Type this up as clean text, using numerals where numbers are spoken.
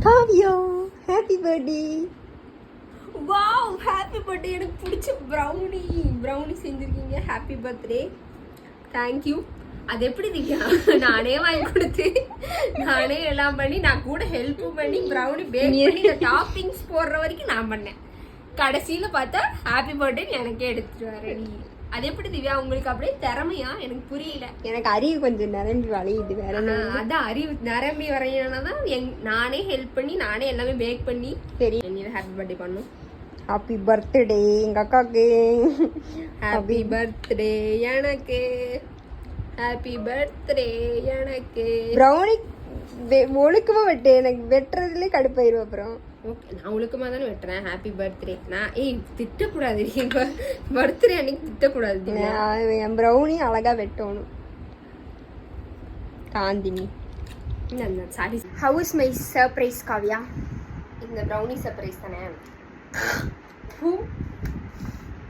Kavya happy birthday. Wow happy birthday. எனக்கு பிடிச்ச brownie செஞ்சுருக்கீங்க. Happy birthday. தேங்க்யூ. அது எப்படி திவ்யா நானே வாங்கி கொடுத்து நானே எல்லாம் பண்ணி நான் கூட ஹெல்ப் பண்ணி ப்ரௌனி பேக் பண்ணி இந்த டாப்பிங்ஸ் போடுற வரைக்கும் நான் பண்ணேன். கடைசியில பார்த்தா ஹாப்பி பர்த்டே எனக்கே எடுத்துட்டு வரேன். அது எப்படி திவ்யா உங்களுக்கு அப்படியே திறமையா? எனக்கு புரியல. எனக்கு அறிவு கொஞ்சம் நிரம்பி வளையுது வேற. அதான் அறிவு நிரம்பி வரையனாதான் நானே ஹெல்ப் பண்ணி நானே எல்லாமே பேக் பண்ணி சரி ஹாப்பி பர்த்டே பண்ணும். ஹாப்பி பர்த்டே எங்க அக்காக்கு. ஹாப்பி பர்த்டே எனக்கு. ஹாப்பி பர்த்டே எனக்கு. ப்ரௌனி ஒழுக்கமா வெட்டு. எனக்கு வெட்டுறதுல கடுப்பாயிரும். அப்புறம் ஓகே நான் ஒழுக்கமா தானே வெட்டுறேன். Happy birthday. நான் திட்டக்கூடாது. பர்த்டே அன்னைக்கு திட்டக்கூடாது. என் ப்ரௌனி அழகா வெட்டணும். Kanthini sorry. How is my surprise Kavya? இந்த ப்ரௌனி சர்ப்ரைஸ் தானே.